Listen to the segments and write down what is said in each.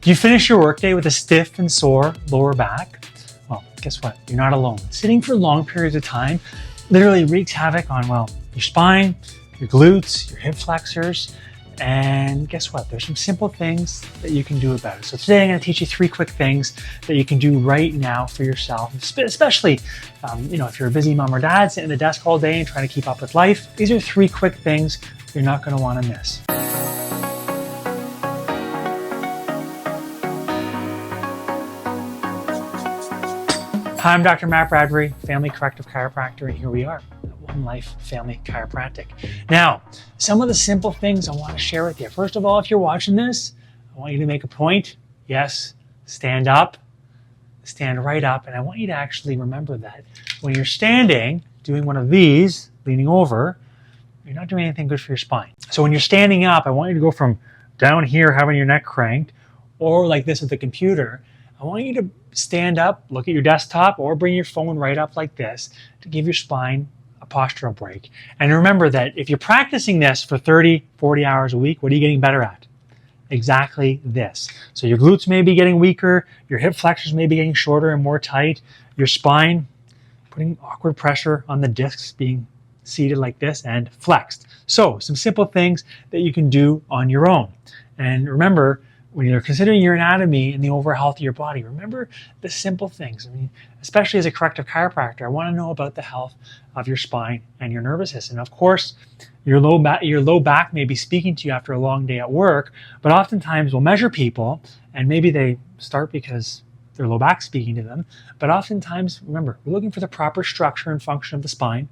Do you finish your workday with a stiff and sore lower back? Well, guess what? You're not alone. Sitting for long periods of time literally wreaks havoc on, well, your spine, your glutes, your hip flexors, and guess what? There's some simple things that you can do about it. So today I'm going to teach you 3 quick things that you can do right now for yourself, especially if you're a busy mom or dad sitting at the desk all day and trying to keep up with life. These are 3 quick things you're not going to want to miss. Hi, I'm Dr. Matt Bradbury, family corrective chiropractor, and here we are at One Life Family Chiropractic. Now, some of the simple things I want to share with you. First of all, if you're watching this, I want you to make a point. Yes, stand up, stand right up, and I want you to actually remember that when you're standing, doing one of these, leaning over, you're not doing anything good for your spine. So when you're standing up, I want you to go from down here, having your neck cranked, or like this at the computer. I want you to stand up, look at your desktop, or bring your phone right up like this to give your spine a postural break. And remember that if you're practicing this for 30, 40 hours a week, what are you getting better at? Exactly this. So your glutes may be getting weaker, your hip flexors may be getting shorter and more tight, your spine putting awkward pressure on the discs, being seated like this and flexed. So some simple things that you can do on your own. And remember, when you're considering your anatomy and the overall health of your body, remember the simple things. I mean, especially as a corrective chiropractor, I want to know about the health of your spine and your nervous system. Of course, your low back may be speaking to you after a long day at work, but oftentimes we'll measure people and maybe they start because their low back speaking to them. But oftentimes, remember, we're looking for the proper structure and function of the spine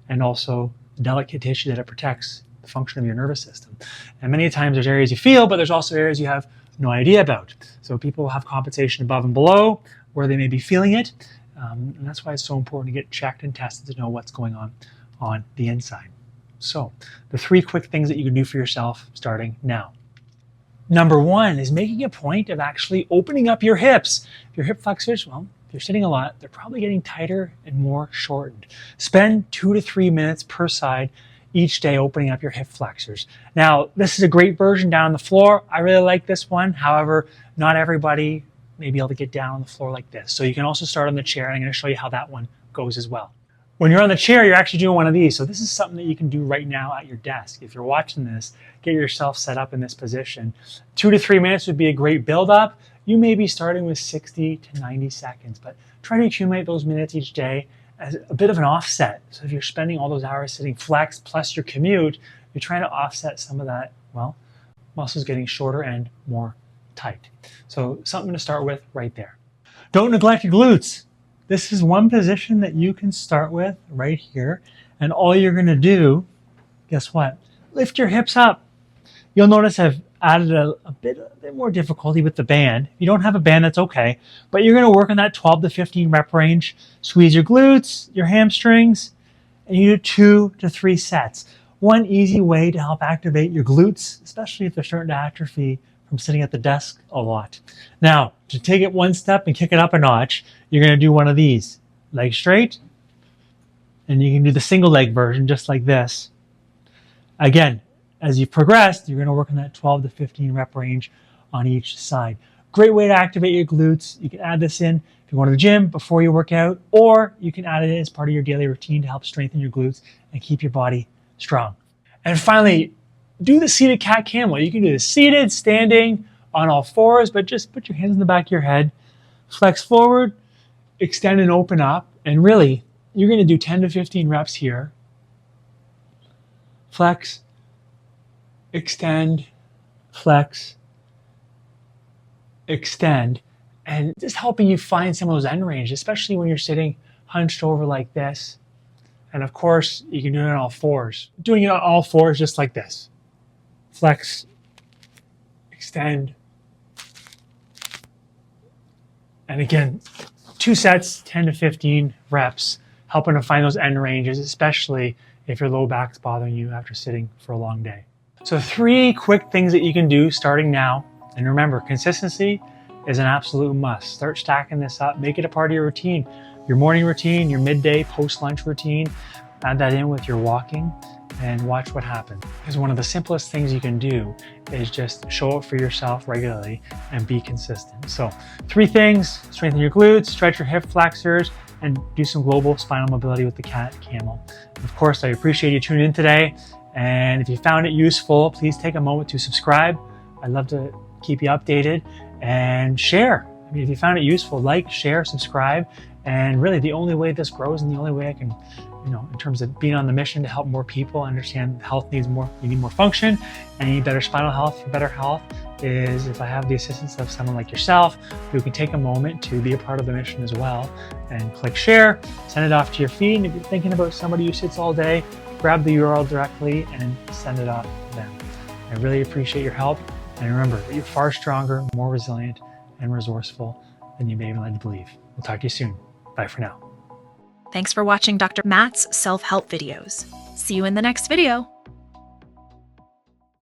and also the delicate tissue that it protects the function of your nervous system. And many times there's areas you feel, but there's also areas you have no idea about. So people have compensation above and below where they may be feeling it. And that's why it's so important to get checked and tested to know what's going on the inside. So the 3 quick things that you can do for yourself starting now. Number 1 is making a point of actually opening up your hips. If your hip flexors, well, if you're sitting a lot, they're probably getting tighter and more shortened. Spend 2 to 3 minutes per side each day opening up your hip flexors. Now, this is a great version down on the floor. I really like this one. However, not everybody may be able to get down on the floor like this. So you can also start on the chair, and I'm going to show you how that one goes as well. When you're on the chair, you're actually doing one of these. So this is something that you can do right now at your desk. If you're watching this, get yourself set up in this position. 2 to 3 minutes would be a great build-up. You may be starting with 60 to 90 seconds, but try to accumulate those minutes each day as a bit of an offset. So if you're spending all those hours sitting flexed plus your commute, you're trying to offset some of that, well, muscles getting shorter and more tight. So something to start with right there. Don't neglect your glutes. This is one position that you can start with right here. And all you're gonna do, guess what? Lift your hips up. You'll notice I've added a bit more difficulty with the band. If you don't have a band, that's okay. But you're gonna work on that 12 to 15 rep range. Squeeze your glutes, your hamstrings, and you do 2 to 3 sets. One easy way to help activate your glutes, especially if they're starting to atrophy from sitting at the desk a lot. Now, to take it one step and kick it up a notch, you're gonna do one of these. Leg straight, and you can do the single leg version just like this. Again, as you've progressed, you're going to work on that 12 to 15 rep range on each side. Great way to activate your glutes. You can add this in if you go to the gym before you work out, or you can add it in as part of your daily routine to help strengthen your glutes and keep your body strong. And finally, do the seated cat-camel. You can do this seated, standing, on all fours, but just put your hands in the back of your head, flex forward, extend and open up, and really, you're going to do 10 to 15 reps here. Flex, extend, flex, extend, and just helping you find some of those end range, especially when you're sitting hunched over like this. And of course, you can do it on all fours. Doing it on all fours just like this. Flex, extend, and again, 2 sets, 10 to 15 reps, helping to find those end ranges, especially if your low back's bothering you after sitting for a long day. So 3 quick things that you can do starting now. And remember, consistency is an absolute must. Start stacking this up. Make it a part of your routine. Your morning routine, your midday, post-lunch routine. add that in with your walking and watch what happens. Because one of the simplest things you can do is just show up for yourself regularly and be consistent. So 3 things: strengthen your glutes, stretch your hip flexors, and do some global spinal mobility with the cat-camel. Of course, I appreciate you tuning in today. And if you found it useful, please take a moment to subscribe. I'd love to keep you updated, and share. I mean, if you found it useful, like, share, subscribe. And really the only way this grows, and the only way I can, in terms of being on the mission to help more people understand health needs more, you need more function and you need better spinal health for better health, is if I have the assistance of someone like yourself who can take a moment to be a part of the mission as well, and click share, send it off to your feed. And if you're thinking about somebody who sits all day, grab the URL directly and send it off to them. I really appreciate your help. And remember, you're far stronger, more resilient, and resourceful than you may have led to believe. We'll talk to you soon. Bye for now. Thanks for watching Dr. Matt's self-help videos. See you in the next video.